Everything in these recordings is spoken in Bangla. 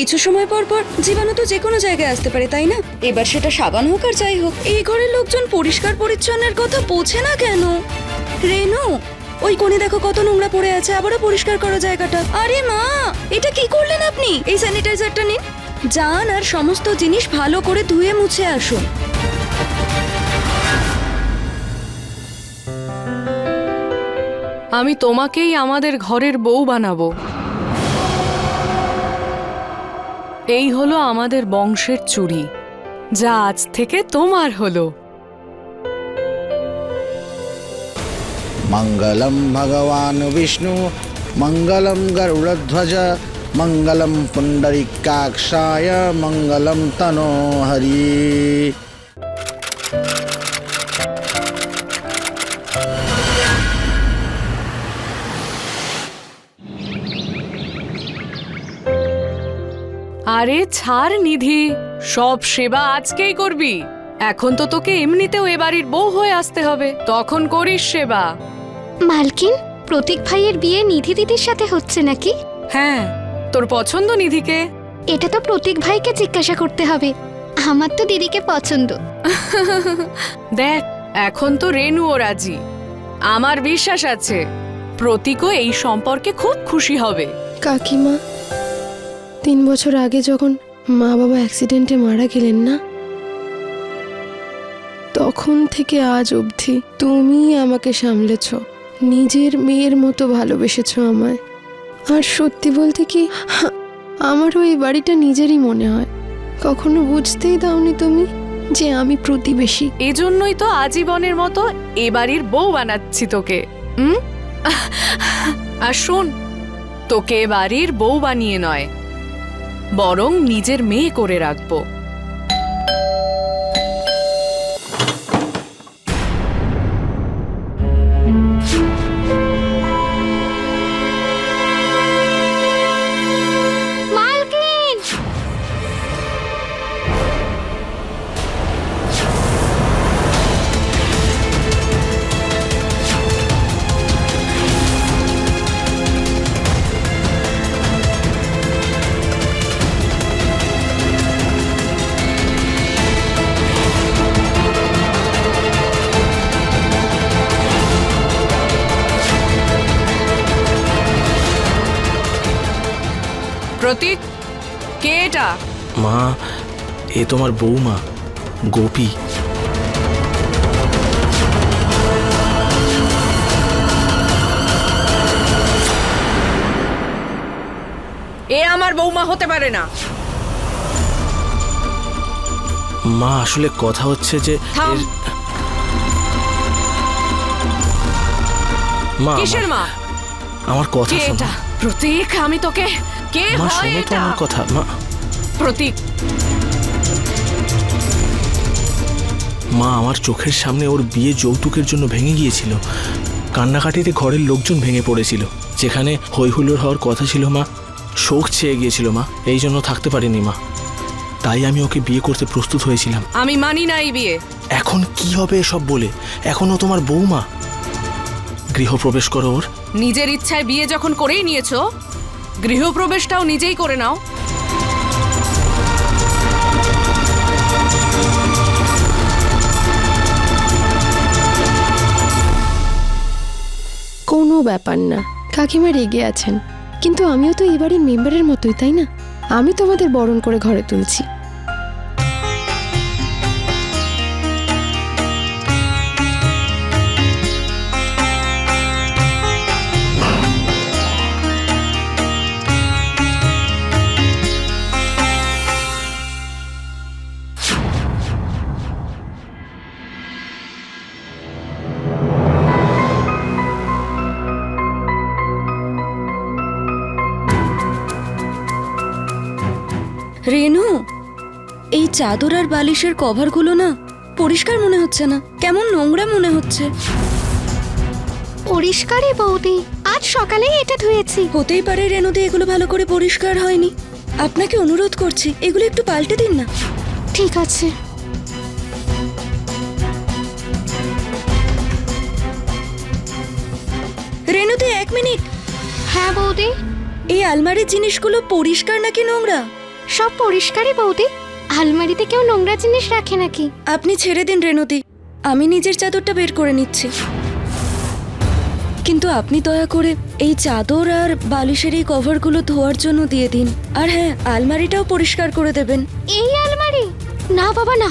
কিছু সময় পর পর জীবাণু তো যে কোনো জায়গায় আসতে পারে, তাই না? এবার সেটা সাবান হোক আর যাই হোক, এই ঘরের লোকজন পরিষ্কার পরিচ্ছন্নের কথা বোঝে না কেন? রেনু, ওই কোণে দেখো কত নোংরা পড়ে আছে, আবারও পরিষ্কার করো জায়গাটা। আরে মা, এটা কি করলেন আপনি? এই স্যানিটাইজারটা নিন, যান আর সমস্ত জিনিস ভালো করে ধুয়ে মুছে আসুন। আমি তোমাকেই আমাদের ঘরের বউ বানাবো। এই হলো আমাদের বংশের চুড়ি, যা আজ থেকে তোমার হলো। মঙ্গলম ভগবান বিষ্ণু, মঙ্গলম গরুড়ধ্বজ, মঙ্গলম পুণ্ডরিকাক্ষায়, মঙ্গলম তনোহরি। আরে ছাড় নিধি, সব সেবা আজকেই করবি। এখন তো তোকে এমনিতেও এ বাড়ির বউ হয়ে আসতে হবে, তখন করিস সেবা। মালকিন, প্রতীক ভাইয়ের বিয়ে নিধি দিদির সাথে হচ্ছে নাকি? হ্যাঁ, তোর পছন্দ নিধিকে? এটা তো প্রতীক ভাইকে জিজ্ঞাসা করতে হবে, আমার তো দিদিকে পছন্দ। দেখ, এখন তো রেনুও রাজি। আমার বিশ্বাস আছে প্রতীকও এই সম্পর্কে খুব খুশি হবে। কাকিমা, 3 বছর আগে যখন মা বাবা অ্যাক্সিডেন্টে মারা গেলেন না, তখন থেকে আজ অবধি তুমি আমাকে সামলেছ, নিজের মেয়ের মতো ভালোবেসেছ আমায়। আর সত্যি বলতে কি, আমারও এই বাড়িটা নিজেরই মনে হয়। কখনো বুঝতেই দাওনি তুমি যে আমি প্রতিবেশী। এজন্যই তো আজীবনের মতো এ বাড়ির বউ বানাচ্ছি তোকে। আর শোন, তোকে এ বাড়ির বউ বানিয়ে নয়, বরং নিজের মেয়ে করে রাখবো। মালকিন, প্রতীক, কে এটা? মা, এ তোমার বৌমা গোপী। এ আমার বৌমা হতে পারে না। মা, আসলে কথা হচ্ছে যে থাম। মা, কিসের মা? আমার কথা কে শোনো। এটা? প্রতীক, আমি তোকে, কে মা হয় শোনো তো এটা? আমার কথা। মা, প্রতীক, মা, আমার চোখের সামনে ওর বিয়ে যৌতুকের জন্য ভেঙে গিয়েছিল। কান্নাকাটিতে ঘরের লোকজন ভেঙে পড়েছিল। যেখানে হইহুল্লোড় হওয়ার কথা ছিল মা, শোক ছেয়ে গিয়েছিল মা, এই জন্য থাকতে পারিনি মা। তাই আমি ওকে বিয়ে করতে প্রস্তুত হয়েছিলাম। আমি মানি না এই বিয়ে। এখন কি হবে এসব বলে? এখনও তোমার বৌমা। গৃহপ্রবেশ করো ওর। নিজের ইচ্ছায় বিয়ে যখন করেই নিয়েছো, গৃহপ্রবেশটাও নিজেই করে নাও। কোনো ব্যাপার না, কাকিমা রেগে আছেন, কিন্তু আমিও তো এই বাড়ির মেম্বারের মতোই, তাই না? আমি তোমাদের বরণ করে ঘরে তুলছি। রেনু, এই চাদর আর বালিশের কভারগুলো না পরিষ্কার মনে হচ্ছে না, কেমন নোংরা মনে হচ্ছে। পরিষ্কারই বৌদি, আজ সকালেই এটা ধুয়েছি। হতেই পারে রেনুদি এগুলো ভালো করে পরিষ্কার হয়নি। আপনাকে অনুরোধ করছি, এগুলো একটু পাল্টে দিন না। ঠিক আছে। রেনুদি, 1 মিনিট। হ্যাঁ বৌদি। এই আলমারির জিনিসগুলো পরিষ্কার নাকি নোংরা? সব পরিষ্কারই বৌদি। আলমারিতে কেউ নোংরা জিনিস রাখে নাকি? আপনি ছেড়ে দিন রেনুদি, আমি নিজের চাদরটা বের করে নিচ্ছি। কিন্তু আপনি দয়া করে এই চাদর আর বালিশের এই কভারগুলো ধোয়ার জন্য দিয়ে দিন। আর হ্যাঁ, আলমারিটাও পরিষ্কার করে দেবেন। এই আলমারি? না বাবা না,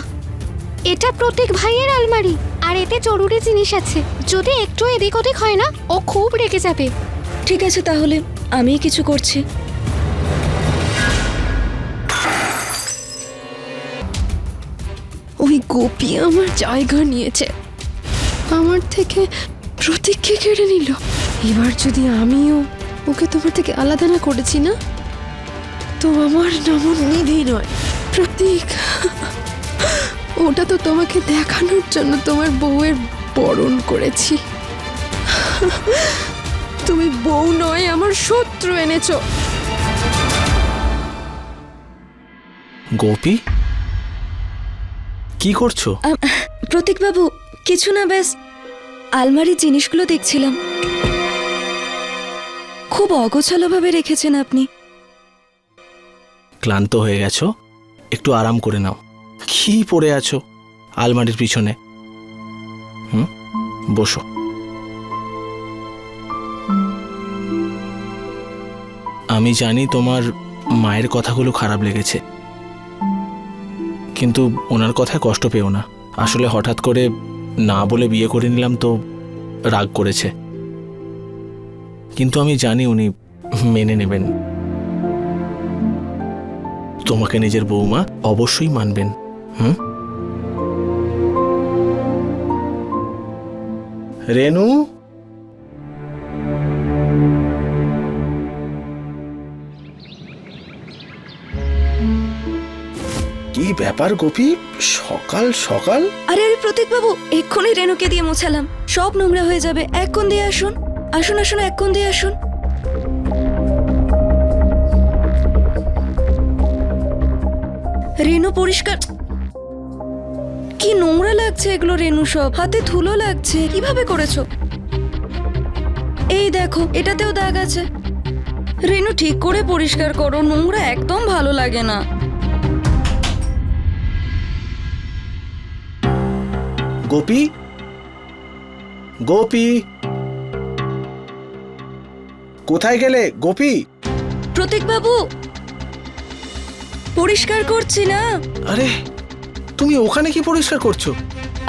এটা প্রতীক ভাইয়ের আলমারি, আর এতে জরুরি জিনিস আছে। যদি একটু এদিক ওদিক হয় না, ও খুব রেগে যাবে। ঠিক আছে, তাহলে আমিই কিছু করছি। ওই গোপী আমার জায়গা নিয়েছে, আমার থেকে প্রতীককে কেড়ে নিল। এবার যদি আমিও ওকে তোমার থেকে আলাদা না করেছি না, তো আমার নাম নিধি নয়, প্রতীক। ওটা তো তোমাকে দেখানোর জন্য তোমার বউয়ের বরণ করেছি। তুমি বউ নয়, আমার শত্রু এনেছো। গোপী, কি করছো? প্রতীক বাবু, কিছু না, ব্যাস আলমারির জিনিসগুলো দেখছিলাম। খুব অগোছালোভাবে রেখেছেন আপনি। ক্লান্ত হয়ে গেছো, একটু আরাম করে নাও। কি পড়ে আছো আলমারির পিছনে? বসো। আমি জানি তোমার মায়ের কথাগুলো খারাপ লেগেছে, কিন্তু ওনার কথায় কষ্ট পেও না। আসলে হঠাৎ করে না বলে বিয়ে করে নিলাম তো রাগ করেছে, কিন্তু আমি জানি উনি মেনে নেবেন। তোমাকে নিজের বৌমা অবশ্যই মানবেন। রেনু, কি ব্যাপার গোপী, সকাল সকাল? আরে আরে প্রতীক বাবু, এক্ষুনি রেনুকে দিয়ে মোছালাম, সব নোংরা হয়ে যাবে। এক কোণ দিয়ে আসুন, আসুন আসুন, এক কোণ দিয়ে আসুন। রেনু পরিষ্কার। কি নোংরা লাগছে এগুলো রেনু, সব হাতে ধুলো লাগছে। কিভাবে করেছো? এই দেখো, এটাতেও দাগ আছে। রেনু ঠিক করে পরিষ্কার করো, নোংরা একদম ভালো লাগে না। গোপী, গোপী, কোথায় গেলে গোপী? প্রতীক বাবু, পরিষ্কার করছি না। আরে তুমি ওখানে কি পরিষ্কার করছো?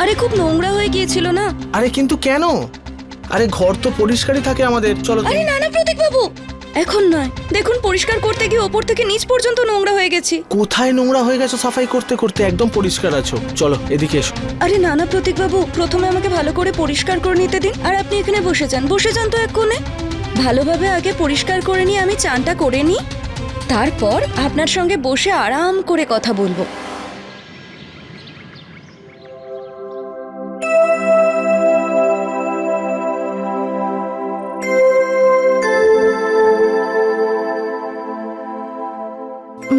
আরে খুব নোংরা হয়ে গিয়েছিল না। আরে কিন্তু কেন? আরে ঘর তো পরিষ্কারই থাকে আমাদের, চলো। আরে না না প্রতীক বাবু, এখন নয়। দেখুন, পরিষ্কার করতে গিয়ে ওপর থেকে নিচ পর্যন্ত নোংরা হয়ে গেছি। কোথায় নোংরা হয়ে গেছো? সাফাই করতে করতে একদম পরিষ্কার আছো, চলো এদিকে এসো। আরে না না প্রতীক বাবু, প্রথমে আমাকে ভালো করে পরিষ্কার করে নিতে দিন। আর আপনি এখানে বসে যান, বসে যান তো এক কোণে। ভালোভাবে আগে পরিষ্কার করে নিয়ে আমি চানটা করে নিই, তারপর আপনার সঙ্গে বসে আরাম করে কথা বলবো।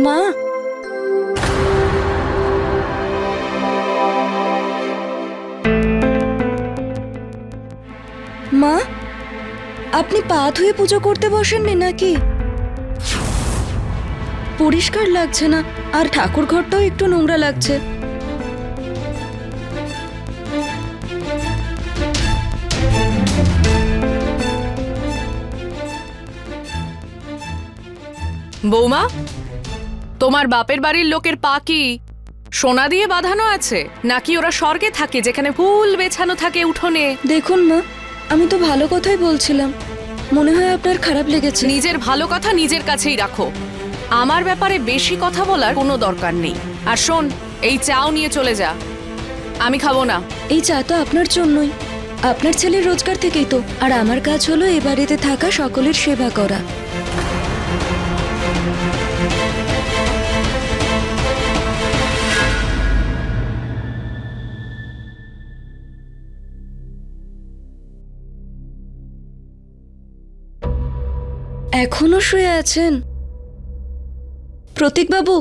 মা, মা, আপনি পা ধুয়ে পুজো করতে বসেননি নাকি? পরিষ্কার লাগছে না, আর ঠাকুর ঘরটাও একটু নোংরা লাগছে। বৌমা, তোমার বাপের বাড়ির লোকের পা কি সোনা দিয়ে বাঁধানো আছে, নাকি ওরা স্বর্গে থাকে যেখানে ফুল বেছানো থাকে উঠোনে? দেখুন মা, আমি তো ভালো কথাই বলছিলাম, মনে হয় আপনার খারাপ লেগেছে। নিজের ভালো কথা নিজের কাছেই রাখো, আমার ব্যাপারে বেশি কথা বলার কোনো দরকার নেই। আর শোন, এই চাও নিয়ে চলে যা, আমি খাবো না। এই চা তো আপনার জন্যই, আপনার ছেলের রোজগার থেকেই তো। আর আমার কাজ হলো এ বাড়িতে থাকা সকলের সেবা করা। এখনো শুয়ে আছেন? প্রতীক বাবু,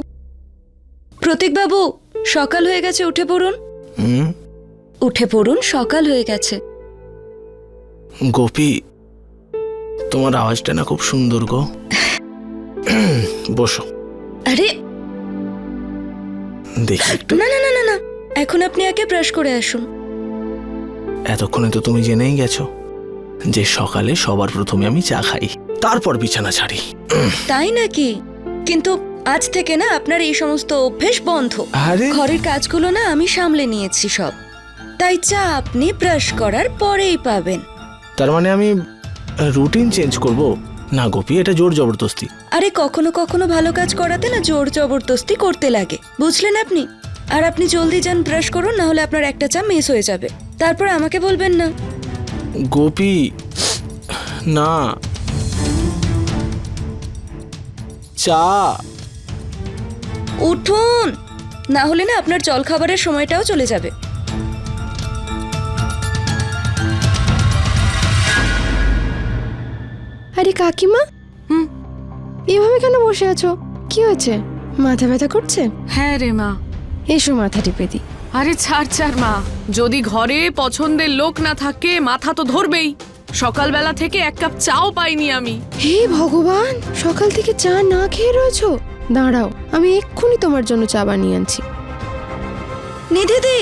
প্রতীক বাবু, সকাল হয়ে গেছে, উঠে পড়ুন। উঠে পড়ুন, সকাল হয়ে গেছে। গোপী, তোমার আওয়াজটা না খুব সুন্দর গো। বসো। আরে দেখি একটু। না না না না না, এখন আপনি আগে ব্রাশ করে আসুন। এতক্ষণে তো তুমি জেনেই গেছো যে সকালে সবার প্রথমে আমি চা খাই, তারপর বিছানা ছাড়ি। তাই নাকি? কিন্তু আজ থেকে না আপনার এই সমস্ত অভ্যেস বন্ধ। আরে ঘরের কাজগুলো না আমি সামলে নিয়েছি সব, তাই চা আপনি ব্রাশ করার পরেই পাবেন। তার মানে আমি রুটিন চেঞ্জ করব? না গোপী, এটা জোর জবরদস্তি। আরে কখনো কখনো ভালো কাজ করাতে না জোর জবরদস্তি করতে লাগে, বুঝলেন আপনি? আর আপনি জলদি যান, ব্রাশ করুন, না হলে আপনার একটা চা মিস হয়ে যাবে। তারপর আমাকে বলবেন না। গোপী না, চা। উঠুন, না হলে না আপনার জল খাবারের সময়টাও চলে যাবে। আরে কাকিমা, হুম। এভাবে কেন বসে আছো? কি হয়েছে? মাথা ব্যথা করছে? হ্যাঁ রে মা। এসো মাথা টিপে দিই। আরে ছাড় মা, যদি ঘরে পছন্দের লোক না থাকে মাথা তো ধরবেই। সকালবেলা থেকে এক কাপ চাও পাইনি আমি। হে ভগবান, সকাল থেকে চা না খেয়ে রয়েছো? দাঁড়াও, আমি এক্ষুনি তোমার জন্য চা বানিয়ে আনছি। নিধিদি,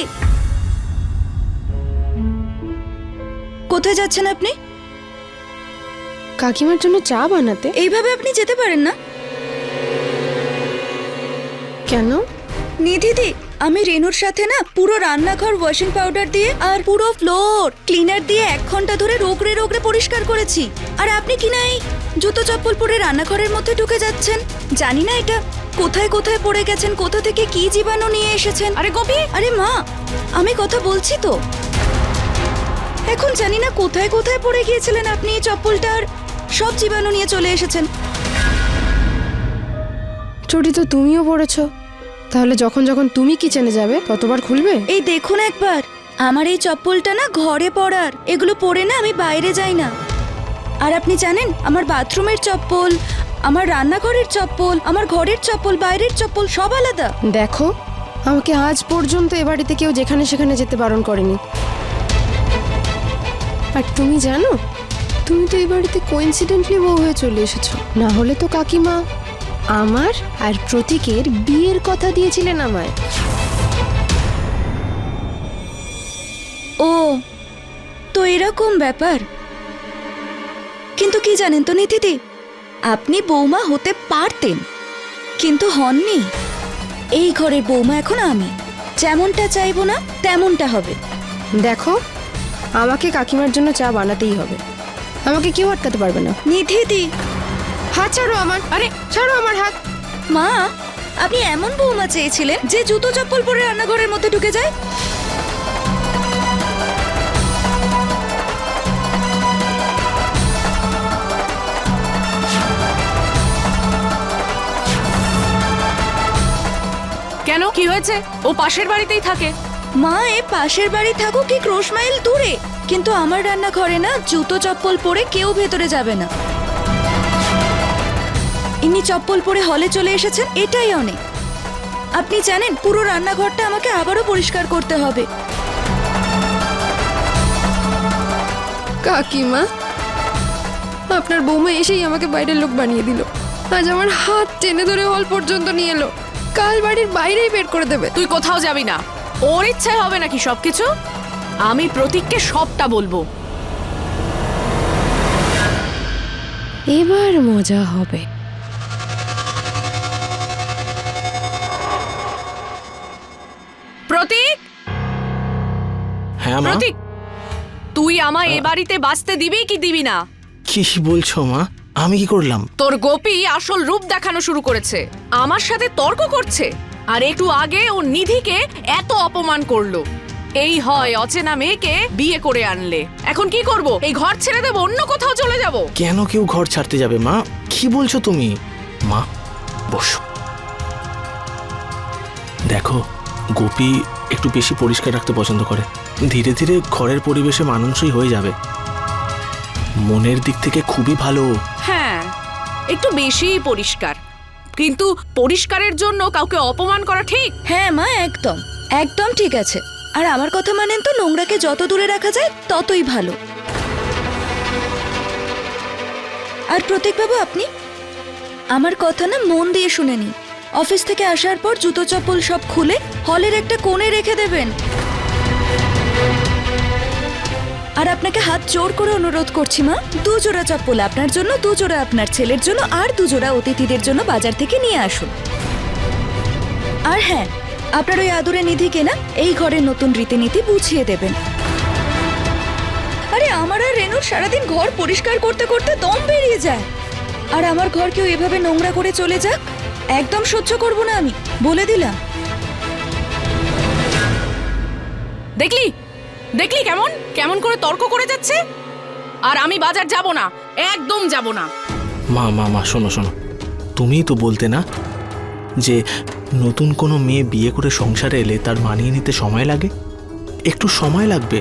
কোথায় যাচ্ছেন আপনি? কাকিমার জন্য চা বানাতে? এইভাবে আপনি যেতে পারেন না। কেন? নিধিদি, আমি রেনুর সাথে না পুরো রান্নাঘর ওয়াশিং পাউডার দিয়ে আর পুরো ফ্লোর ক্লিনার দিয়ে 1 ঘন্টা ধরে রোগড়ে রোগড়ে পরিষ্কার করেছি। আর আপনি কি না এই জুতো চপ্পল পরে রান্নাঘরের মধ্যে ঢুকে যাচ্ছেন? জানি না এটা কোথায় কোথায় পড়ে গেছেন, কোথা থেকে কি জীবাণু নিয়ে এসেছেন। আরে গোপী, আরে মা, আমি কথা বলছি তো। এখন জানি না কোথায় কোথায় পড়ে গিয়েছিলেন আপনি এই চপ্পলটার, সব জীবাণু নিয়ে চলে এসেছেন। চটি তো তুমিও পড়েছো, তাহলে যখন যখন তুমি কিচেনে যাবে ততবার খুলবে? এই দেখুন একবার, আমার এই চপ্পলটা না ঘরে পরার, এগুলো পরে না আমি বাইরে যাই না। আর আপনি জানেন, আমার বাথরুমের চপ্পল, আমার রান্নাঘরের চপ্পল, আমার ঘরের চপ্পল, বাইরের চপ্পল সব আলাদা। দেখো, আমাকে আজ পর্যন্ত এ বাড়িতে কেউ যেখানে সেখানে যেতে বারণ করেনি। আর তুমি জানো, তুমি তো এই বাড়িতে কোইন্সিডেন্টলি বউ হয়ে চলে এসেছো। না হলে তো কাকিমা আমার আর প্রতীকের বিয়ের কথা দিয়েছিলেন আমায়। ও, তো এরকম ব্যাপার। কিন্তু কি জানেন তো নিধিদি, আপনি বৌমা হতে পারতেন, কিন্তু হননি। এই ঘরের বৌমা এখন আমি, যেমনটা চাইবো না তেমনটা হবে। দেখো, আমাকে কাকিমার জন্য চা বানাতেই হবে, আমাকে কেউ আটকাতে পারবে না। নিধিদি, হাত ছাড়ো আমার, আরে ছাড়ো আমার হাত। মা, আপনি এমন বৌমা চেয়েছিলেন যে জুতো চপ্পল পরে রান্নাঘরের মধ্যে ঢুকে যায়? কেন, কি হয়েছে? ও পাশের বাড়িতেই থাকে। মা, এ পাশের বাড়ি থাকুক কি ক্রোশ মাইল দূরে, কিন্তু আমার রান্নাঘরে না জুতো চপ্পল পরে কেউ ভেতরে যাবে না। ইনি চপ্পল পরে হলে চলে এসেছেন, এটাই অনেক। আপনি জানেন, পুরো রান্নাঘরটা আমাকে আবারও পরিষ্কার করতে হবে। কাকিমা, আপনার বৌমা এসেই আমাকে বাইরের লোক বানিয়ে দিল। আজ আমার হাত টেনে ধরে হল পর্যন্ত নিয়ে এলো, কাল বাড়ির বাইরেই বের করে দেবে। তুই কোথাও যাবি না, ওর ইচ্ছায় হবে নাকি সবকিছু? আমি প্রতীককে সবটা বলবো। এবার মজা হবে। প্রতীক, হ্যাঁ মা। প্রতীক, তুই আমায় এ বাড়িতে বাঁচতে দিবি কি দিবি না? কি বলছো মা? আমি কি করলাম? তোর গোপী আসল রূপ দেখানো শুরু করেছে, আমার সাথে তর্ক করছে। আর একটু আগে ও নিধিকে এত অপমান করলো। এই হয় অচেনা মেয়েকে বিয়ে করে আনলে। এখন কি করব? এই ঘর ছেড়ে দেবো, অন্য কোথাও চলে যাব? কেন কেউ ঘর ছাড়তে যাবে মা? কি বলছো তুমি? মা বসো। দেখো, গোপী একটু বেশি পরিষ্কার রাখতে পছন্দ করে। ধীরে ধীরে ঘরের পরিবেশে মানানসই হয়ে যাবে। মনের দিক থেকে খুবই ভালো। হ্যাঁ, একটু বেশিই পরিষ্কার, কিন্তু পরিষ্কারের জন্য কাউকে অপমান করা ঠিক? হ্যাঁ মা, একদম একদম ঠিক আছে। আর আমার কথা মানেন তো, নোংরাকে যত দূরে রাখা যায় ততই ভালো। আর প্রতীক বাবু, আপনি আমার কথা না মন দিয়ে শুনে নিন। অফিস থেকে আসার পর জুতো চপ্পল সব খুলে হলের একটা কোণে রেখে দেবেন। আর আপনাকে হাত জোর করে অনুরোধ করছি মা, 2 জোড়া চপ্পল আপনার জন্য, 2 জোড়া আপনার ছেলের জন্য, আর 2 জোড়া অতিথিদের জন্য বাজার থেকে নিয়ে আসুন। আর হ্যাঁ, আপনার ওই আদুরে নিধিকে না এই ঘরের নতুন রীতিনীতি বুঝিয়ে দেবেন। আরে আমার আর রেনুর সারাদিন ঘর পরিষ্কার করতে করতে দম বেরিয়ে যায়, আর আমার ঘর কেউ এভাবে নোংরা করে চলে যাক একদম সহ্য করব না আমি, বলে দিলাম। দেখলি দেখলি কেমন কেমন করে তর্ক করে যাচ্ছে। আর আমি বাজার যাব না, একদম যাব না। মা মা মা শোনো শোনো, তুমিই তো বলতে না যে নতুন কোনো মেয়ে বিয়ে করে সংসারে এলে তার মানিয়ে নিতে সময় লাগে, একটু সময় লাগবে।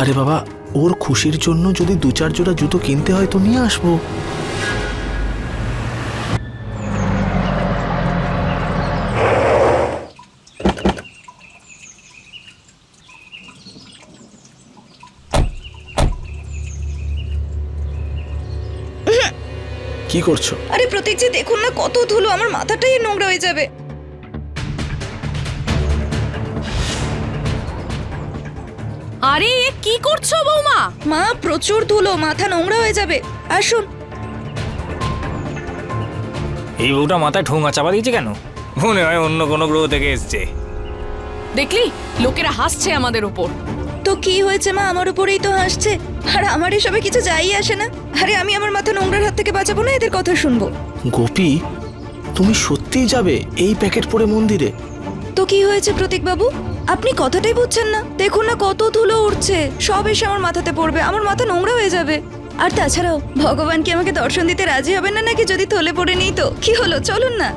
আরে বাবা, ওর খুশির জন্য যদি 2-4 জোড়া জুতো কিনতে হয় তো নিয়ে আসবো। কি করছো? আরে প্রতীক জি দেখুন না কত ধুলো, আমার মাথাটাই নোংরা হয়ে যাবে। আরে এ কি করছো বৌমা? মা প্রচুর ধুলো, মাথা নোংরা হয়ে যাবে, আসুন। এই বউটা মাথায় ঠোঙা চাপা দিয়েছে কেন? মনে হয় অন্য কোনো গ্রহ থেকে এসছে। দেখলি লোকেরা হাসছে আমাদের উপর। তো কি হয়েছে মা, আমার উপরেই তো হাসছে, আর আমার এসবে কিছু যাই আসে না। আরে আমি আমার মাথা নোংরার হাত থেকে বাঁচাবো না এদের কথা শুনবো? গোপী, তুমি সত্যিই যাবে এই প্যাকেট পরে মন্দিরে? তো কি হয়েছে প্রতীক বাবু, আপনি কথাটাই বুঝছেন না? দেখুন না কত ধুলো উঠছে, সব এসে আমার মাথাতে পড়বে, আমার মাথা নোংরা হয়ে যাবে। আর তাছাড়াও ভগবান কি আমাকে দর্শন দিতে রাজি হবেন না নাকি যদি থলে পড়ে নিই? তো কি হলো, চলুন না।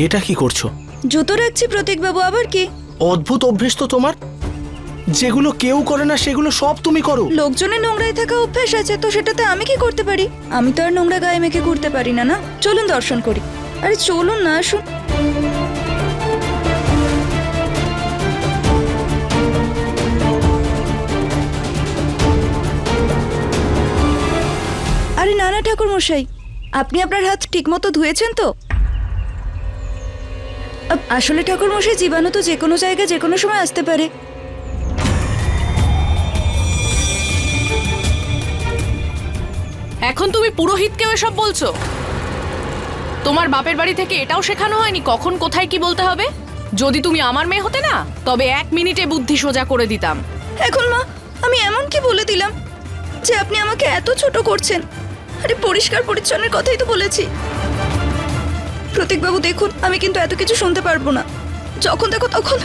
এটা কি করছো? জুতো রাখছি প্রতীক বাবু, আবার কি? অদ্ভুত অভ্যেস তো তোমার, যেগুলো কেউ করে না সেগুলো সব তুমি করো। লোকজনের নোংরায় থাকা অভ্যাস আছে তো সেটাতে আমি কি করতে পারি? আমি তো আর নোংরা গায়ে মেখে ঘুরতে পারি না। না চলুন দর্শন করি। আরে চলুন না, আসুন। আরে না না ঠাকুর মশাই, আপনি আপনার হাত ঠিকমতো ধুয়েছেন তো? আসলে ঠাকুর মশাই, জীবাণু তো যে কোনো জায়গায় যে কোনো সময় আসতে পারে। এখন তুমি পুরোহিতকেও এসব বলছো? তোমার বাপের বাড়ি থেকে এটাও শেখানো হয়নি কখন কোথায় কি বলতে হবে? যদি তুমি আমার মেয়ে হতে না, তবে 1 মিনিটে বুদ্ধি সোজা করে দিতাম। এখন মা আমি এমন কি বলে দিলাম যে আপনি আমাকে এত ছোট করছেন? আরে পরিষ্কার পরিচ্ছন্নের কথাই তো বলেছি। প্রতীকবাবু দেখুন, আমি কিন্তু এত কিছু শুনতে পারবো না। যখন দেখো তখন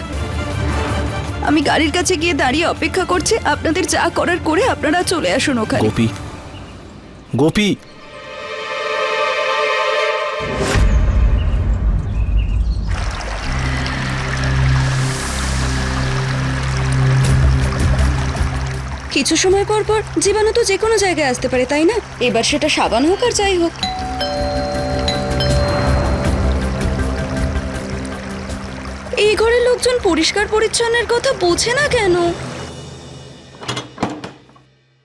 আমি গাড়ির কাছে গিয়ে দাঁড়িয়ে অপেক্ষা করছি, আপনাদের যা করার করে আপনারা চলে আসুন ওখানে। গোপী, গোপী, কিছু সময় পর পর জীবাণু তো যে কোনো জায়গায় আসতে পারে, তাই না? এবার সেটা সাবান হোক আর যাই হোক। এই ঘরের লোকজন পরিষ্কার পরিচ্ছন্নের কথা বোঝে না কেন?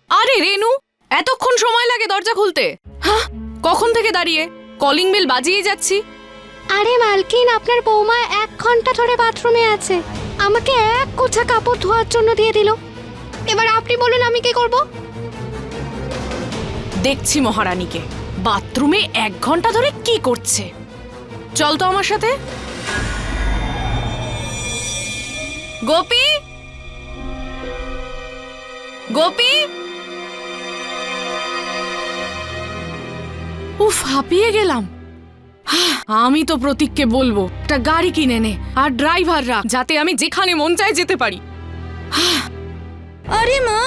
আরে রেনু, এতক্ষণ সময় লাগে দরজা খুলতে? হ্যাঁ, কখন থেকে দাঁড়িয়ে কলিং বেল বাজিয়ে যাচ্ছি। আরে মালকিন, আপনার বৌমা 1 ঘন্টা ধরে বাথরুমে আছে, আমাকে 1 গোছা কাপড় ধোয়ার জন্য দিয়ে দিল। এবার আপনি বলুন আমি কি করব? দেখছি মহারানীকে বাথরুমে 1 ঘন্টা ধরে কি করছে। চল তো আমার সাথে। গোপী, গোপী, উফ হাঁপিয়ে গেলাম। আমি তো প্রতীককে বলবো একটা গাড়ি কিনে নে, আর ড্রাইভাররা, যাতে আমি যেখানে মন চায় যেতে পারি। আরে মা,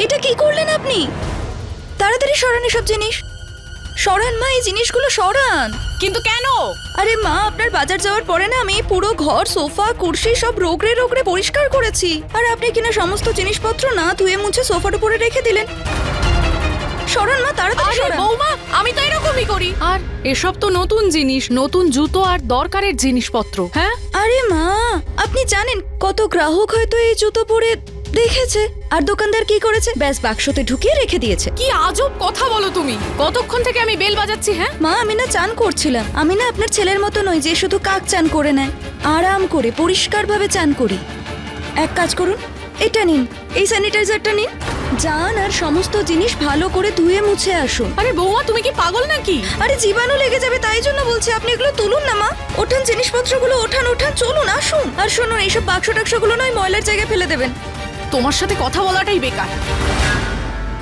এটা কি করলেন আপনি? তাড়াতাড়ি সরান এসব জিনিস, সরান মা, এই জিনিসগুলো সরান। কিন্তু কেন? আরে মা, আপনার বাজার যাওয়ার পরে না আমি পুরো ঘর, সোফা, কুরসি সব রোগড়ে রোগড়ে পরিষ্কার করেছি, আর আপনি কিনা সমস্ত জিনিসপত্র না ধুয়ে মুছে সোফার উপরে রেখে দিলেন। সরান মা, তাড়াতাড়ি আরে সরান। বৌমা, আমি তো এরকমই করি। আর এসব তো নতুন জিনিস, নতুন জুতো আর দরকারের জিনিসপত্র। হ্যাঁ, আরে মা, আপনি জানেন কত গ্রাহক হয়তো এই জুতো পরে দেখেছে, আর দোকানদার কি করেছে, ব্যাস বাক্সতে ঢুকিয়ে রেখে দিয়েছে। কি আজব কথা বলো তুমি। কতক্ষণ থেকে আমি বেল বাজাচ্ছি। হ্যাঁ, মা, আমি না চান করছিলাম। আমি না আপনার ছেলের মতো নই যে শুধু কাক চান করে নেয়, আরাম করে পরিষ্কারভাবে চান করি। এক কাজ করুন, এটা নিন, এই স্যানিটাইজারটা নিন, যান আর সমস্ত জিনিস ভালো করে ধুয়ে মুছে আসুন। আরে বৌমা, তুমি কি পাগল নাকি? আরে জীবাণু লেগে যাবে, তাই জন্য বলছি। আপনি এগুলো তুলুন না মা, ওঠান জিনিসপত্রগুলো, ওঠান ওঠান, চলুন আসুন। আর শুনুন, এইসব বাক্স টাক্সগুলো নয় ময়লার জায়গায় ফেলে দেবেন। তোমার সাথে কথা বলাটাই বেকার।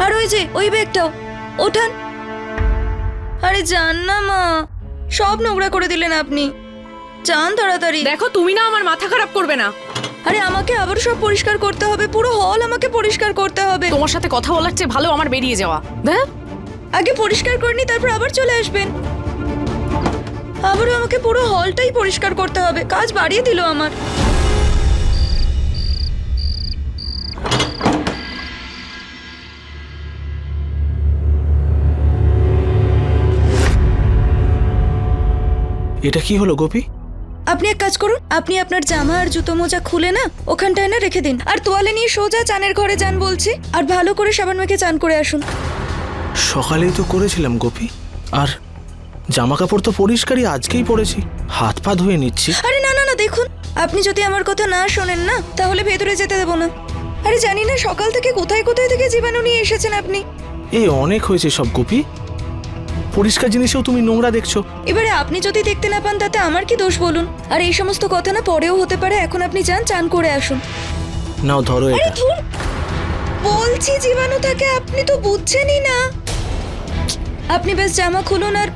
আর ওই যে ওই ব্যাগটাও ওঠান। আরে যান না মা, সব নোংরা করে দিলেন আপনি, যান তাড়াতাড়ি। দেখো, তুমি না আমার মাথা খারাপ করবে না। আরে আমাকে আবার সব পরিষ্কার করতে হবে, পুরো হল আমাকে পরিষ্কার করতে হবে। তোমার সাথে কথা বলার চেয়ে ভালো আমার বেরিয়ে যাওয়া। দেখ, আগে পরিষ্কার করে নি, তারপর আবার চলে আসবেন। আবারও আমাকে পুরো হলটাই পরিষ্কার করতে হবে, কাজ বাড়িয়ে দিল আমার। এটা কি হলো গোপী? আপনি এক কাজ করুন, আপনি আপনার জামা আর জুতো মোজা খুলে না ওখানটায় না রেখে দিন, আর তোয়ালে নিয়ে সোজা চানের ঘরে যান বলছি, আর ভালো করে সাবান মেখে চান করে আসুন। সকালেই তো করেছিলাম গোপী, আর জামা কাপড় তো পরিষ্কারই আজকেই পরেছি, হাত পা ধুয়ে নিচ্ছি। আরে না না না, দেখুন, আপনি যদি আমার কথা না শোনেন না, তাহলে ভেতরে যেতে দেবো না। আরে জানি না সকাল থেকে কোথায় কোথায় থেকে জীবাণু নিয়ে এসেছেন আপনি। এই অনেক হয়েছে সব গোপী, পরিষ্কার জিনিসেও তুমি নোংরা দেখছো। এবারে আপনি যদি দেখতে না পান তাতে আমার কি দোষ বলুন? আর এই সমস্ত কথা না পরেও হতে পারে, এখন আপনি যান চান করে আসুন। নাও ধরো আরে এটা। ধুর, বলছি জীবাণু থাকে, আপনি তো বুঝছেনই না। আপনি বেশ জামা খুলুন আর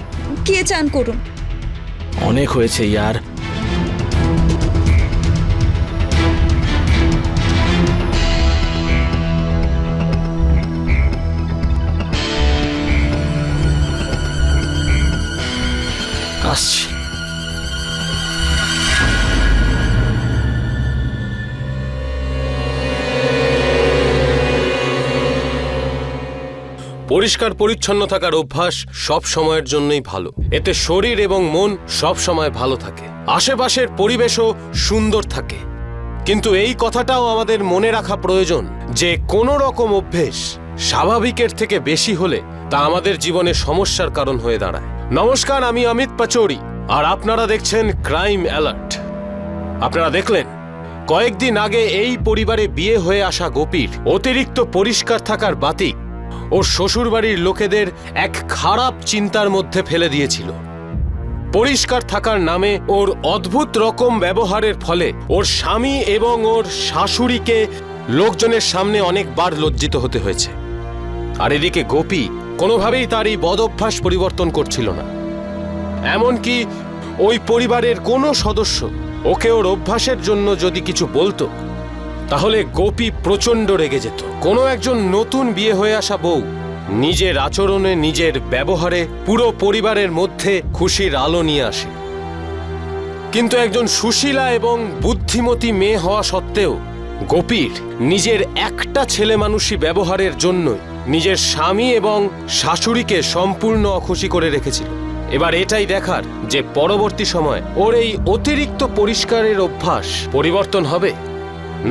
গিয়ে চান করুন। অনেক হয়েছে ইয়ার। আসছি। পরিষ্কার পরিচ্ছন্ন থাকার অভ্যাস সব সময়ের জন্যই ভালো। এতে শরীর এবং মন সব সময় ভালো থাকে, আশেপাশের পরিবেশও সুন্দর থাকে। কিন্তু এই কথাটাও আমাদের মনে রাখা প্রয়োজন যে কোনো রকম অভ্যেস স্বাভাবিকের থেকে বেশি হলে তা আমাদের জীবনে সমস্যার কারণ হয়ে দাঁড়ায়। নমস্কার, আমি অমিত পাচৌরি, আর আপনারা দেখছেন ক্রাইম অ্যালার্ট। আপনারা দেখলেন কয়েকদিন আগে এই পরিবারে বিয়ে হয়ে আসা গোপীর অতিরিক্ত পরিষ্কার থাকার বাতিক ওর শ্বশুরবাড়ির লোকেদের এক খারাপ চিন্তার মধ্যে ফেলে দিয়েছিল। পরিষ্কার থাকার নামে ওর অদ্ভুত রকম ব্যবহারের ফলে ওর স্বামী এবং ওর শাশুড়িকে লোকজনের সামনে অনেকবার লজ্জিত হতে হয়েছে। আর এদিকে গোপী কোনোভাবেই তার এই বদ অভ্যাস পরিবর্তন করছিল না। এমনকি ওই পরিবারের কোনো সদস্য ওকে ওর অভ্যাসের জন্য যদি কিছু বলতো, তাহলে গোপী প্রচণ্ড রেগে যেত। কোনো একজন নতুন বিয়ে হয়ে আসা বউ নিজের আচরণে, নিজের ব্যবহারে পুরো পরিবারের মধ্যে খুশির আলো নিয়ে আসে। কিন্তু একজন সুশীলা এবং বুদ্ধিমতী মেয়ে হওয়া সত্ত্বেও গোপীর নিজের একটা ছেলে মানুষী ব্যবহারের জন্যই নিজের স্বামী এবং শাশুড়িকে সম্পূর্ণ অখুশি করে রেখেছিল। এবার এটাই দেখার যে পরবর্তী সময় ওর এই অতিরিক্ত পরিষ্কারের অভ্যাস পরিবর্তন হবে,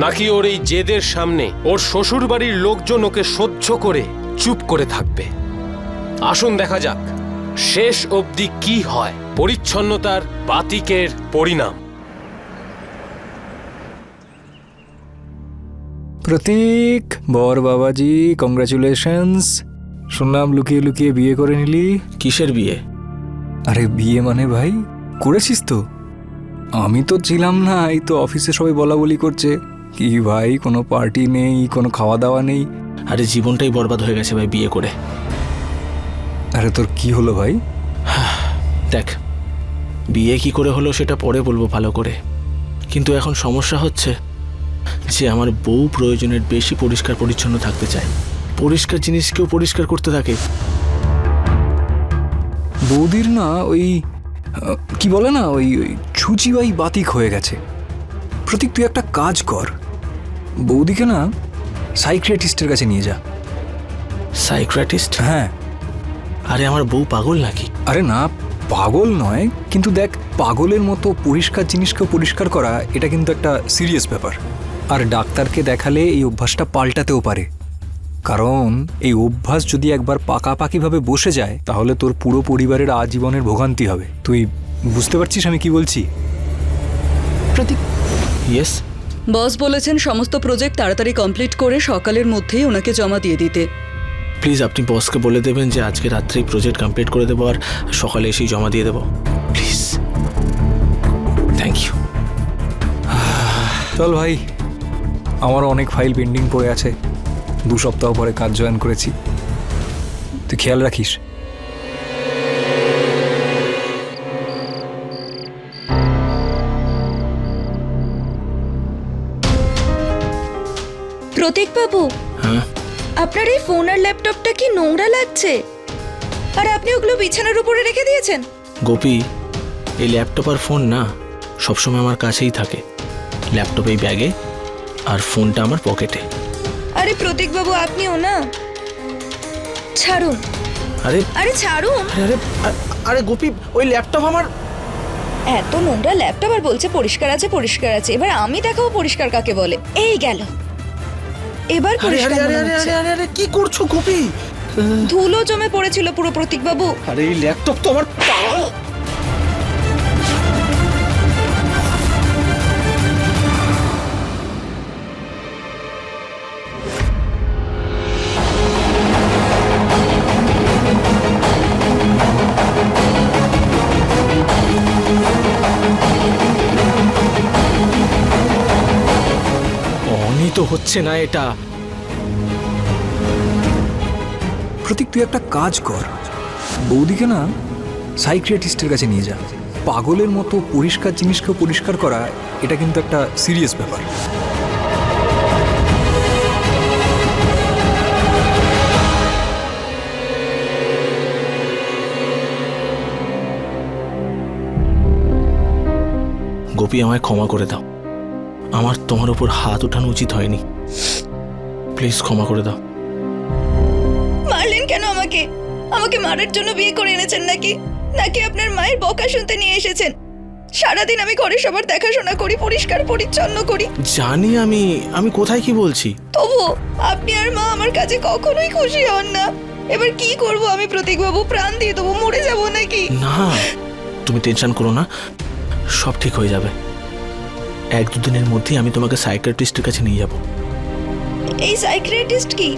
নাকি ওর এই জেদের সামনে ওর শ্বশুরবাড়ির লোকজন ওকে সহ্য করে চুপ করে থাকবে। আসুন দেখা যাক শেষ অবধি কি হয় পরিচ্ছন্নতার বাতিকের পরিণাম। প্রতীক, বর বাবাজি, কংগ্রাচুলেশনস। শুনলাম লুকিয়ে লুকিয়ে বিয়ে করে নিলি। কিসের বিয়ে? আরে বিয়ে মানে ভাই, করেছিস তো? আমি তো ছিলাম না, এই তো অফিসে সবাই বলা বলি করছে কি ভাই কোনো পার্টি নেই, কোনো খাওয়া দাওয়া নেই। আরে জীবনটাই বরবাদ হয়ে গেছে ভাই বিয়ে করে। আরে তোর কি হলো ভাই? দেখ, বিয়ে কি করে হলো সেটা পরে বলবো ভালো করে, কিন্তু এখন সমস্যা হচ্ছে যে আমার বউ প্রয়োজনের বেশি পরিষ্কার পরিচ্ছন্ন থাকতে চায়। পরিষ্কার জিনিসকেও পরিষ্কার করতে থাকে। বৌদির না ওই কি বলে না, ওই ছুচিবাই বাতিক হয়ে গেছে। প্রতীক, তুই একটা কাজ কর, বৌদিকে না সাইকিয়াট্রিস্টের কাছে নিয়ে যা। সাইকিয়াট্রিস্ট? হ্যাঁ। আরে আমার বউ পাগল নাকি? আরে না, পাগল নয়, কিন্তু দেখ, পাগলের মতো পরিষ্কার জিনিসকে পরিষ্কার করা এটা কিন্তু একটা সিরিয়াস ব্যাপার। আর ডাক্তারকে দেখালে এই অভ্যাসটা পাল্টাতেও পারে, কারণ এই অভ্যাস যদি একবার পাকাপাকিভাবে বসে যায় তাহলে তোর পুরো পরিবারের আজীবনের ভোগান্তি হবে। তুই বুঝতে পারছিস আমি কি বলছি? প্রতীক, ইয়েস। বস বলেছেন সমস্ত প্রজেক্ট তাড়াতাড়ি কমপ্লিট করে সকালের মধ্যেই ওনাকে জমা দিয়ে দিতে। প্লিজ আপনি বসকে বলে দেবেন যে আজকে রাত্রেই প্রজেক্ট কমপ্লিট করে দেবো আর সকালে এসেই জমা দিয়ে দেবো, প্লিজ। Thank you. চল ভাই, আমার অনেক ফাইল পেন্ডিং পড়ে আছে, 2 সপ্তাহ পরে কাজ জয়েন করেছি, তুই খেয়াল রাখিস। প্রতীক বাবু, হ্যাঁ? আপনার এই ফোন আর ল্যাপটপটা কি নোংরা লাগছে? আর আপনি ওগুলো বিছানার উপরে রেখে দিয়েছেন? গোপী, এই ল্যাপটপ আর ফোন না সবসময় আমার কাছেই থাকে। ল্যাপটপ এই ব্যাগে আর ফোনটা আমার পকেটে। আরে প্রতীক বাবু, আপনিও না, ছাড়ুন। আরে আরে ছাড়ুন। আরে আরে গোপী, ওই ল্যাপটপ আমার। এত নোংরা ল্যাপটপ আর বলছে পরিষ্কার আছে পরিষ্কার আছে। এবার আমি দেখাবো পরিষ্কার কাকে বলে। এই গেল, এবার পরিষ্কার মনে হচ্ছে। আরে কি করছো গোপী? ধুলো জমে পড়েছিল পুরো প্রতীক বাবু। আরে এই ল্যাপটপ তো আমার। অনই তো হচ্ছে না এটা। প্রতীক, তুই একটা কাজ কর, বৌদিকে না সাইকিয়াট্রিস্টের কাছে নিয়ে যা। পাগলের মতো পরিষ্কার জিনিসকে পরিষ্কার করা এটা কিন্তু একটা সিরিয়াস ব্যাপার। গোপী, আমায় ক্ষমা করে দাও, আমার তোমার উপর হাত ওঠানো উচিত হয়নি, প্লিজ ক্ষমা করে দাও। মারলেন কেন আমাকে? আমাকে মারার জন্য বিয়ে করে এনেছেন নাকি? নাকি আপনার মায়ের বকা শুনতে নিয়ে এসেছেন? সারাদিন আমি ঘরে সবার দেখাশোনা করি, পরিষ্কার পরিচ্ছন্ন করি। জানি আমি কোথায় কি বলছি। তবুও আপনি আর মা আমার কাছে কখনোই খুশি হন না। এবার কি করব আমি প্রতীক বাবু? প্রাণ দিয়ে দেবো, মরে যাব নাকি? না, তুমি টেনশন করো না, সব ঠিক হয়ে যাবে। 1-2 দিনের মধ্যেই আমি তোমাকে সাইকিয়াট্রিস্টের কাছে নিয়ে যাব। এই সাইকিয়াট্রিস্ট কি?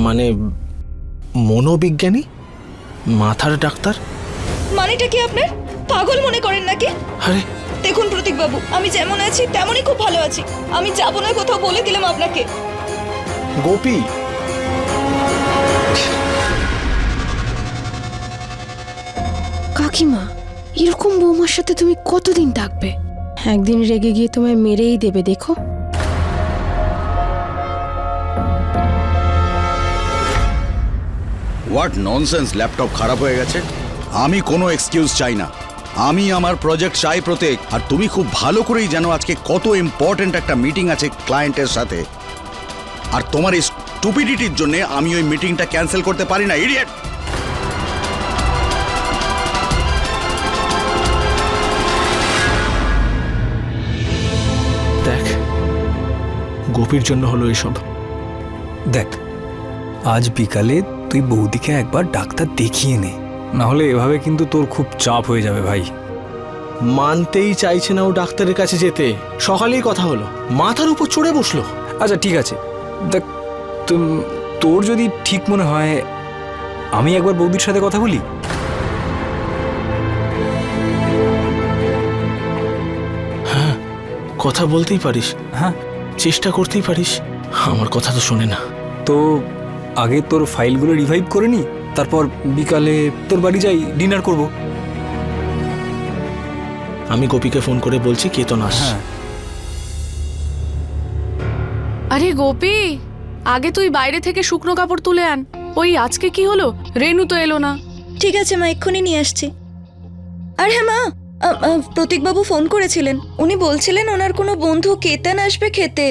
মানে মনোবিজ্ঞানী, মাথার ডাক্তার। মানেটা কি আপনার? পাগল মনে করেন নাকি? আরে দেখুন প্রতীক বাবু, আমি যেমন আছি তেমনই খুব ভালো আছি। আমি যাব না কোথাও, বলে দিলাম আপনাকে। গোপী, কাকিমা, এরকম বৌমার সাথে তুমি কতদিন থাকবে? একদিন রেগে গিয়ে তোমায় মেরেই দেবে, দেখো। What nonsense! ল্যাপটপ খারাপ হয়ে গেছে, আমি কোনো এক্সকিউজ চাই না। আমি আমার প্রজেক্ট চাই প্রতীক। আর তুমি খুব ভালো করেই জানো আজকে কত ইম্পর্ট্যান্ট একটা মিটিং আছে ক্লায়েন্টের সাথে। আর তোমার এই স্টুপিডিটির জন্য আমি ওই মিটিংটা ক্যান্সেল করতে পারি না, ইডিয়েট! দেখ, গোপীর জন্য হলো এসব। দেখ, আজ বিকালে তুই বৌদিকে একবার ডাক্তার দেখিয়ে নে, না হলে এভাবে কিন্তু তোর খুব চাপ হয়ে যাবে ভাই। মানতেই চাইছে না ও ডাক্তারের কাছে যেতে। সকালেই কথা হলো, মাথার উপর চড়ে বসলো। আচ্ছা ঠিক আছে, দেখ, তোর যদি ঠিক মনে হয় আমি একবার বৌদির সাথে কথা বলি। হ্যাঁ, কথা বলতেই পারিস। হ্যাঁ, চেষ্টা করতেই পারিস। আমার কথা তো শোনে না। তো আগে তোর ফাইলগুলো রিভাইভ করে নি, তারপর বিকালে তোর বাড়ি যাই, ডিনার করব। আমি গোপীকে ফোন করে বলছি কেতন আস। হ্যাঁ। আরে গোপী, আগে তুই বাইরে থেকে শুকনো কাপড় তুলে আন। ওই আজকে কি হলো, রেনু তো এলো না। ঠিক আছে মা, এক্ষুনি নিয়ে আসছি। আর হ্যাঁ মা, প্রতীক বাবু ফোন করেছিলেন। উনি বলছিলেন ওনার কোনো বন্ধু কেতন আসবে খেতে।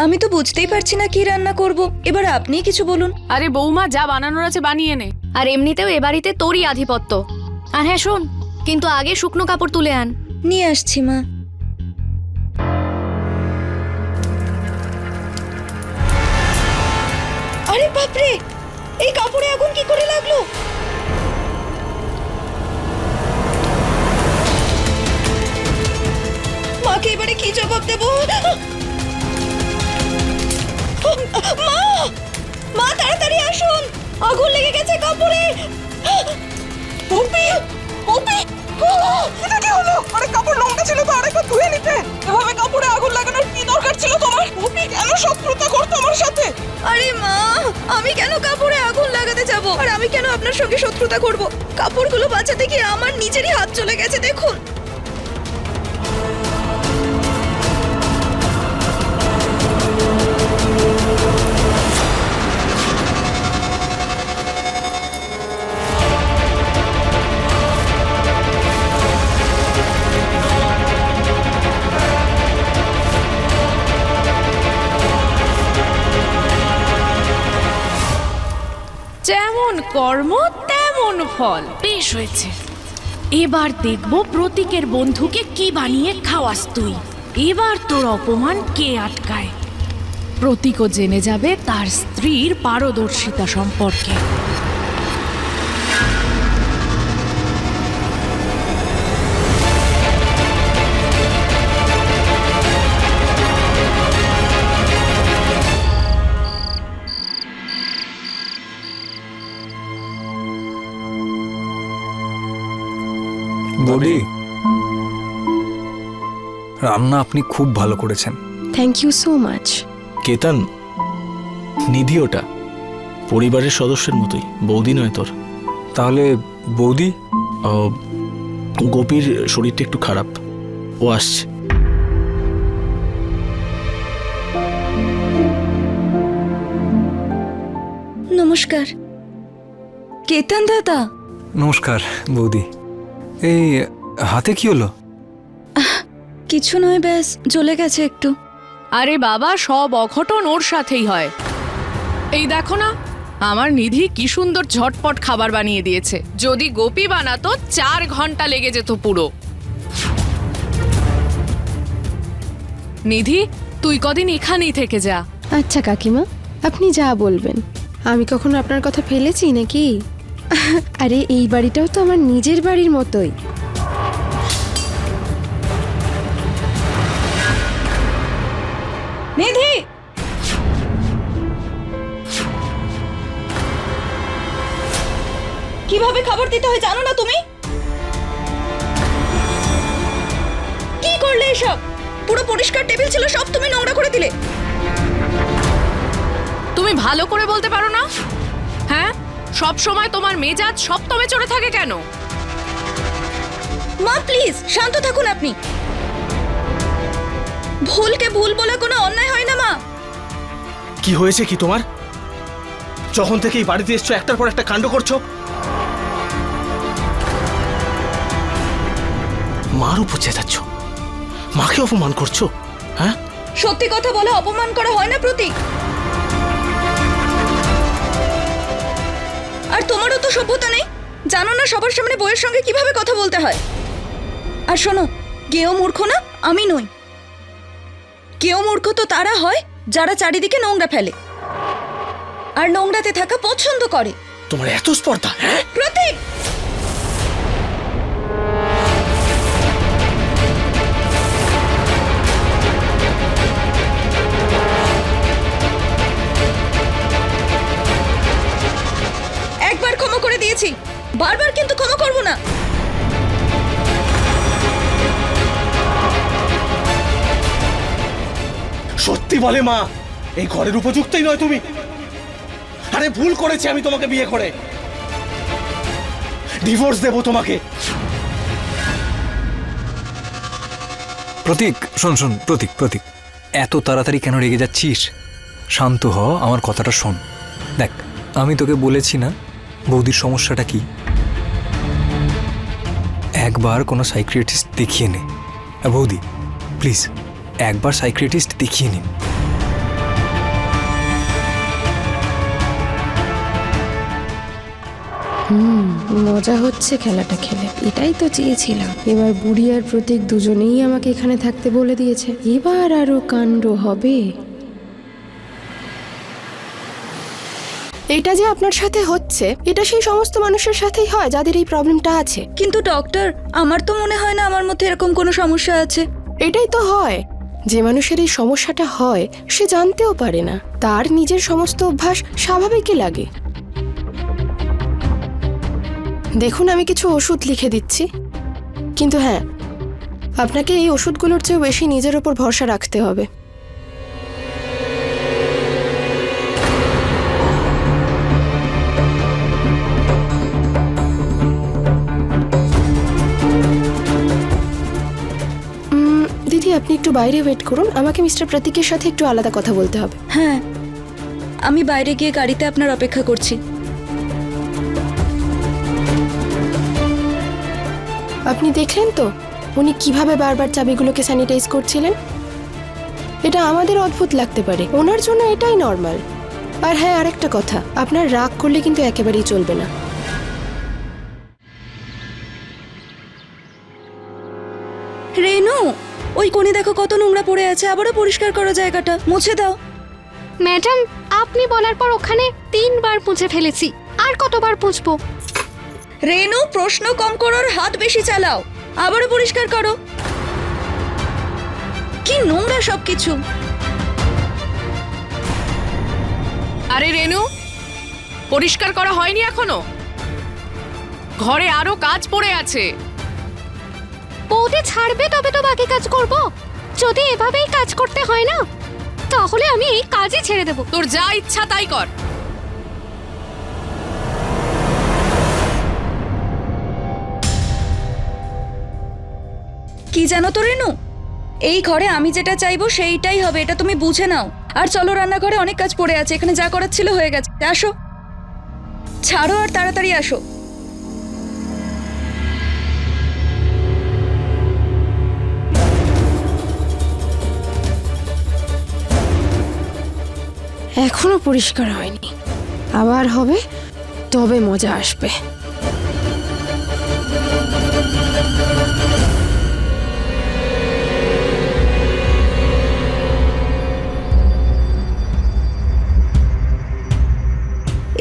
আমি তো বুঝতেই পারছি না কি রান্না করব। এবার আপনিই কিছু বলুন। আরে বৌমা, যা বানানোর আছে বানিয়ে নে। আর এমনিতেও এ বাড়িতে তোরই আধিপত্য। আর হ্যাঁ শোন, কিন্তু আগে শুকনো কাপড় তুলে আন। নিয়ে আসছি মা। আরে বাপরে, এই কাপড়ে আগুন কি করে লাগলো? মাকে এবারে কি জবাব দেবো? মা, মা তাড়াতাড়ি আসুন, আগুন লেগে গেছে কাপড়ে। পপি, পপি, এটা কি হলো? আরে কাপড় নোংরা ছিল তো, আরেকবার ধুয়ে নিতে। এভাবে কাপড়ে আগুন লাগানোর কি দরকার ছিল তোমার? পপি কেন শত্রুতা করতো আমার সাথে? আরে মা, আমি কেন কাপড়ে আগুন লাগাতে যাব? আর আমি কেন আপনার সঙ্গে শত্রুতা করব? কাপড়গুলো বাঁচাতে গিয়ে আমার নিজেরই হাত চলে গেছে, দেখুন। যেমন কর্ম তেমন ফল। বেশ হয়েছে, এবার দেখব প্রতীকের বন্ধুকে কি বানিয়ে খাওয়াস তুই। এবার তোর অপমান কে আটকায়। প্রতীকও জেনে যাবে তার স্ত্রীর পারদর্শিতা সম্পর্কে। বৌদি, রান্না আপনি খুব ভালো করেছেন। Thank you so much. Ketan, Nidhi ওটা পরিবারের সদস্যের মতোই, বৌদি নয় তোর। তাহলে বৌদি? গোপীর শরীরটা একটু খারাপ, ও আসছে। নমস্কার কেতন দাদা। নমস্কার বৌদি। এই হাতে কি হলো? কিছু নয়, ব্যাস জ্বলে গেছে একটু। আরে বাবা, সব অঘটন ওর সাথেই হয়। এই দেখো না, আমার নিধি কি সুন্দর ঝটপট খাবার বানিয়ে দিয়েছে। যদি গোপী বানাতো 4 ঘন্টা লেগে যেত পুরো। নিধি, তুই কদিন এখানেই থেকে যা। আচ্ছা কাকিমা, আপনি যা বলবেন। আমি কখনো আপনার কথা ফেলেছি নাকি? আরে এই বাড়িটাও তো আমার নিজের বাড়ির মতোই। নিধি, কিভাবে খাবার দিতে হয় জানো না তুমি? কি করলে এসব? পুরো পরিষ্কার টেবিল ছিল, সব তুমি নোংরা করে দিলে। তুমি ভালো করে বলতে পারো না? হ্যাঁ, সব সময় তোমার মেজাজ সপ্তমে চড়ে থাকে কেন? মা প্লিজ শান্ত থাকুন আপনি। ভুলকে ভুল বলে কোনো অন্যায় হয় না মা। কি হয়েছে কি তোমার? যখন থেকে এই বাড়িতে এসছো একটার পর একটা কাণ্ড করছো। মার উপর চেঁচাচ্ছ, মাকে অপমান করছো। হ্যাঁ, সত্যি কথা বলে অপমান করা হয় না প্রতীক। আর তোমারও তো সভ্যতা নেই, জানো না সবার সামনে বউয়ের সঙ্গে কিভাবে কথা বলতে হয়। আর শোনো, কেউ মূর্খ না, আমি নই। কেউ মূর্খ তো তারা হয় যারা চারিদিকে নোংরা ফেলে আর নোংরাতে থাকা পছন্দ করে। তোমার এত স্পর্ধা? হ্যাঁ প্রতীক, একবার ক্ষমা করে দিয়েছি, বারবার কিন্তু ক্ষমা করব না। সত্যি বলে মা, এই ঘরের উপযুক্তই নয় তুমি। আরে ভুল করেছি আমি তোমাকে বিয়ে করে, ডিভোর্স দেবো তোমাকে। প্রতীক, শোন শোন, প্রতীক প্রতীক, এত তাড়াতাড়ি কেন রেগে যাচ্ছিস? শান্ত হ, আমার কথাটা শোন। দেখ, আমি তোকে বলেছি না বৌদির সমস্যাটা কি। একবার কোনো সাইকিয়াট্রিস্ট দেখিয়ে নে। বৌদি প্লিজ, একবার সাইকিয়াট্রিস্ট দেখিয়ে নিন। মজা হচ্ছে খেলাটা খেলে, এটাই তো চেয়েছিলাম। এবার বুড়ি আর প্রতীক দুজনেই আমাকে এখানে থাকতে বলে দিয়েছে, এবার আরো কাণ্ড হবে। এটা যে আপনার সাথে হচ্ছে, এটা সেই সমস্ত মানুষের সাথেই হয় যাদের এই প্রবলেমটা আছে। কিন্তু ডক্টর, আমার তো মনে হয় না আমার মধ্যে এরকম কোনো সমস্যা আছে। এটাই তো হয়, যে মানুষের এই সমস্যাটা হয় সে জানতেও পারে না, তার নিজের সমস্ত অভ্যাস স্বাভাবিকই লাগে। দেখুন, আমি কিছু ওষুধ লিখে দিচ্ছি, কিন্তু হ্যাঁ, আপনাকে এই ওষুধগুলোর চেয়েও বেশি নিজের ওপর ভরসা রাখতে হবে। দিদি, আপনি একটু বাইরে ওয়েট করুন, আমাকে মিস্টার প্রতীকের সাথে একটু আলাদা কথা বলতে হবে। হ্যাঁ, আমি বাইরে গিয়ে গাড়িতে আপনার অপেক্ষা করছি। আপনি দেখলেন তো উনি কিভাবে বারবার চাবিগুলোকে স্যানিটাইজ করছিলেন? এটা আমাদের অদ্ভুত লাগতে পারে, ওনার জন্য এটাই নর্মাল। আর হ্যাঁ, আরেকটা কথা, আপনার রাগ করলে কিন্তু একেবারেই চলবে না। রেনু, ওই কোণে দেখো কত নোংরা পড়ে আছে, আবারও পরিষ্কার করো জায়গাটা, মুছে দাও। ম্যাডাম, আপনি বলার পর ওখানে 3 বার মুছে ফেলেছি, আর কতবার মুছবো? রেনু, প্রশ্ন কম করো আর হাত বেশি চালাও, আবারও পরিষ্কার করো। কি নোংরা সবকিছু। আরে রেনু, পরিষ্কার করা হয়নি এখনো? ঘরে আরো কাজ পড়ে আছে। বৌদি ছাড়বে তবে তো বাকি কাজ করব। যদি এভাবেই কাজ করতে হয় না, তাহলে আমি এই কাজই ছেড়ে দেব। তোর যা ইচ্ছা তাই কর। কি জানো তো রেনু, এই ঘরে আমি যেটা চাইবো সেইটাই হবে, এটা তুমি বুঝে নাও। আর চলো, রান্নাঘরে অনেক কাজ পড়ে আছে, এখানে যা করার ছিল হয়ে গেছে। আসো, ছাড়ো আর তাড়াতাড়ি আসো। এখনো পরিষ্কার হয়নি, আবার হবে, তবে মজা আসবে।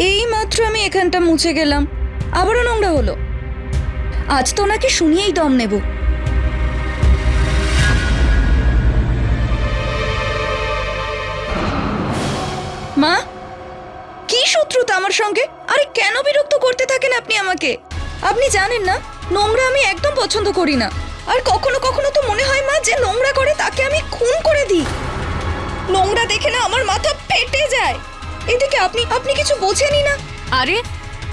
এই মাত্র আমি এখানটা মুছে গেলাম, আবারও নোংরা হলো। আজ তো নাকি শুনিয়েই দম নেব। মা, কি শত্রুতা আমার সঙ্গে? আরে কেন বিরক্ত করতে থাকেন আপনি আমাকে? আপনি জানেন না, নোংরা আমি একদম পছন্দ করি না। আর কখনো কখনো তো মনে হয় মা, যে নোংরা করে তাকে আমি খুন করে দিই। নোংরা দেখে না আমার মাথা ফেটে যায়। এদিকে আপনি কিছু বোঝেনই না। আরে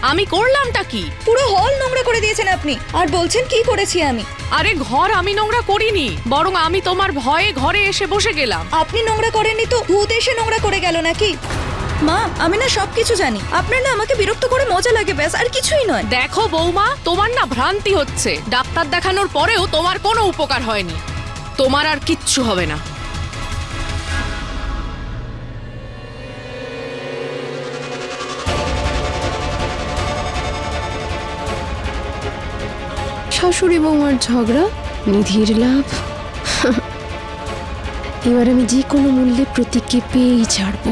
আমি করলামটা কি? পুরো হল নোংরা করে দিয়েছেন আপনি, আর বলছেন কি করেছি আমি? আরে ঘর আমি নোংরা করিনি, বরং আমি তোমার ভয়ে ঘরে এসে বসে গেলাম। আপনি নোংরা করেননি তো ভূত এসে নোংরা করে গেল নাকি? মা, আমি না সবকিছু জানি, আপনার না আমাকে বিরক্ত করে মজা লাগে, ব্যাস, আর কিছুই নয়। দেখো বৌমা, তোমার না ভ্রান্তি হচ্ছে। ডাক্তার দেখানোর পরেও তোমার কোনো উপকার হয়নি, তোমার আর কিচ্ছু হবে না। শাশুড়ি বৌমার ঝগড়া, নিধির লাভ। এবার আমি যে কোনো মূল্যে প্রতীককে পেয়েই ছাড়ব।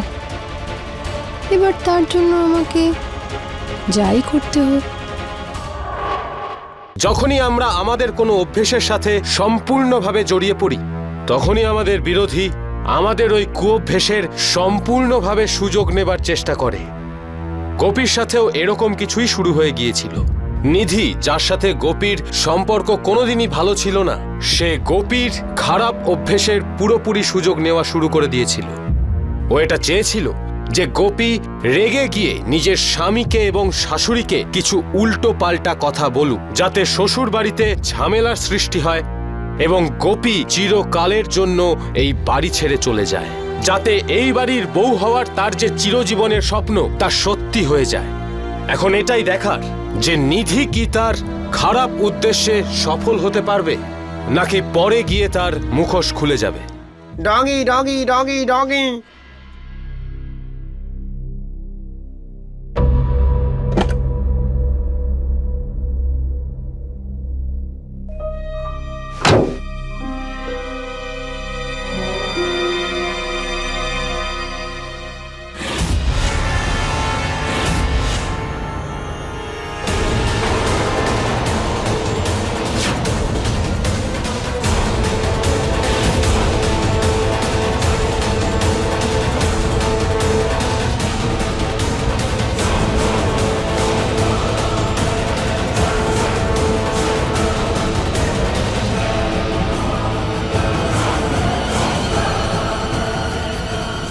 এবার তার জন্য আমাকে যাই করতে হোক। যখনই আমরা আমাদের কোনো অভ্যেসের সাথে সম্পূর্ণভাবে জড়িয়ে পড়ি, তখনই আমাদের বিরোধী আমাদের ওই কুঅভ্যেসের সম্পূর্ণভাবে সুযোগ নেবার চেষ্টা করে। গোপীর সাথেও এরকম কিছুই শুরু হয়ে গিয়েছিল। নিধি, যার সাথে গোপীর সম্পর্ক কোনোদিনই ভালো ছিল না, সে গোপীর খারাপ অভ্যেসের পুরোপুরি সুযোগ নেওয়া শুরু করে দিয়েছিল। ও এটা চেয়েছিল যে গোপী রেগে গিয়ে নিজের স্বামীকে এবং শাশুড়িকে কিছু উল্টো পাল্টা কথা বলুক, যাতে শ্বশুর বাড়িতে ঝামেলার সৃষ্টি হয় এবং গোপী চিরকালের জন্য এই বাড়ি ছেড়ে চলে যায়, যাতে এই বাড়ির বউ হওয়ার তার যে চিরজীবনের স্বপ্ন তা সত্যি হয়ে যায়। এখন এটাই দেখার যে নিধি কি তার খারাপ উদ্দেশ্যে সফল হতে পারবে, নাকি পরে গিয়ে তার মুখোশ খুলে যাবে। Doggy doggy doggy doggy.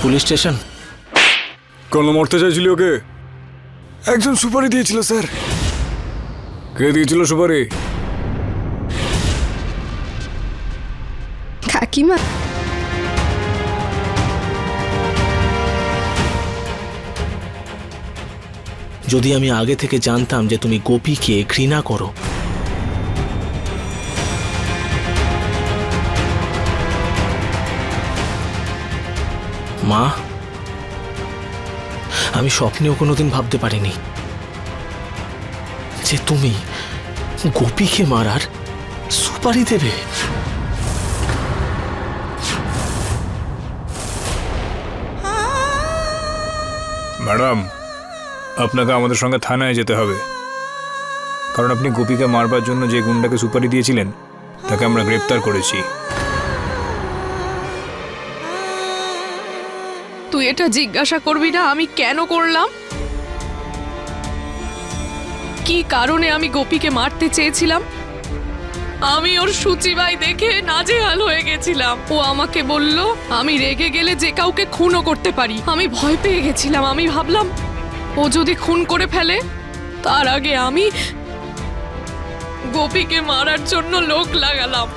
Police station. কেন মরতে চাইছিলি ওকে? একজন সুপারি দিয়েছিল স্যার। কে দিয়েছিল সুপারি? কাকিমা। যদি আমি আগে থেকে জানতাম যে তুমি গোপীকে ঘৃণা করো, মা, আমি স্বপ্নেও কোনোদিন ভাবতে পারিনি যে তুমি গোপীকে মারার সুপারি দেবে। ম্যাডাম, আপনাকে আমাদের সঙ্গে থানায় যেতে হবে, কারণ আপনি গোপীকে মারবার জন্য যে গুন্ডাকে সুপারি দিয়েছিলেন তাকে আমরা গ্রেপ্তার করেছি। তুই এটা জিজ্ঞাসা করবি না আমি কেন করলাম, কি কারণে আমি গোপীকে মারতে চেয়েছিলাম? আমি ওর সূচিবাই দেখে নাজেহাল হয়ে গেছিলাম। ও আমাকে বলল আমি রেগে গেলে যে কাউকে খুনও করতে পারি। আমি ভয় পেয়ে গেছিলাম। আমি ভাবলাম ও যদি খুন করে ফেলে, তার আগে আমি গোপীকে মারার জন্য লোক লাগালাম।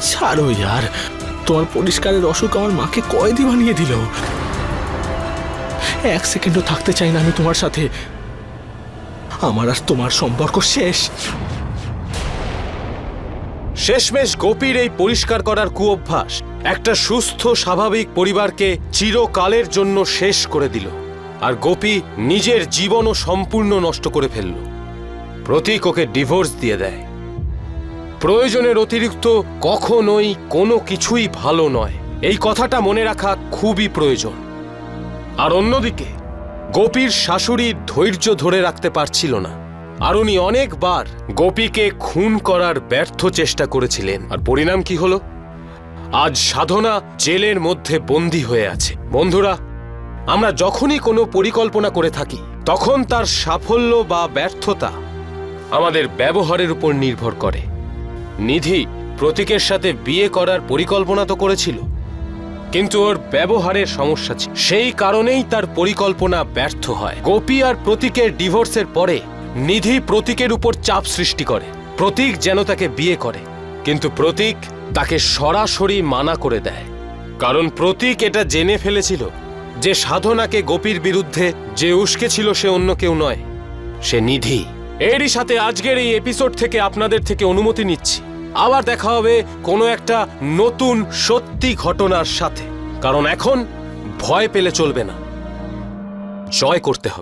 ছাড়ো ইয়ার, তোমার পরিষ্কারের অসুখ আমার মাকে কয়েদি বানিয়ে দিল। এক সেকেন্ডও থাকতে চাই না আমি তোমার সাথে। আমার আর তোমার সম্পর্ক শেষ। শেষমেশ গোপীর এই পরিষ্কার করার কুঅভ্যাস একটা সুস্থ স্বাভাবিক পরিবারকে চিরকালের জন্য শেষ করে দিল, আর গোপী নিজের জীবনও সম্পূর্ণ নষ্ট করে ফেলল। প্রতীক ওকে ডিভোর্স দিয়ে দেয়। প্রয়োজনের অতিরিক্ত কখনোই কোনো কিছুই ভালো নয়, এই কথাটা মনে রাখা খুবই প্রয়োজন। আর অন্যদিকে গোপীর শাশুড়ি ধৈর্য ধরে রাখতে পারছিল না, আর উনি অনেকবার গোপীকে খুন করার ব্যর্থ চেষ্টা করেছিলেন। আর পরিণাম কি হলো? আজ সাধনা জেলের মধ্যে বন্দী হয়ে আছে। বন্ধুরা, আমরা যখনই কোনো পরিকল্পনা করে থাকি তখন তার সাফল্য বা ব্যর্থতা আমাদের ব্যবহারের উপর নির্ভর করে। নিধি প্রতীকের সাথে বিয়ে করার পরিকল্পনা তো করেছিল, কিন্তু ওর ব্যবহারের সমস্যা ছিল, সেই কারণেই তার পরিকল্পনা ব্যর্থ হয়। গোপী আর প্রতীকের ডিভোর্সের পরে নিধি প্রতীকের উপর চাপ সৃষ্টি করে প্রতীক যেন তাকে বিয়ে করে, কিন্তু প্রতীক তাকে সরাসরি মানা করে দেয়, কারণ প্রতীক এটা জেনে ফেলেছিল যে সাধনাকে গোপীর বিরুদ্ধে যে উস্কেছিল সে অন্য কেউ নয়, সে নিধি। এরই সাথে আজকের এই এপিসোড থেকে আপনাদের থেকে অনুমতি নিচ্ছি। আবার দেখা হবে কোনো একটা নতুন সত্যি ঘটনার সাথে, কারণ এখন ভয় পেলে চলবে না, জয় করতে হবে।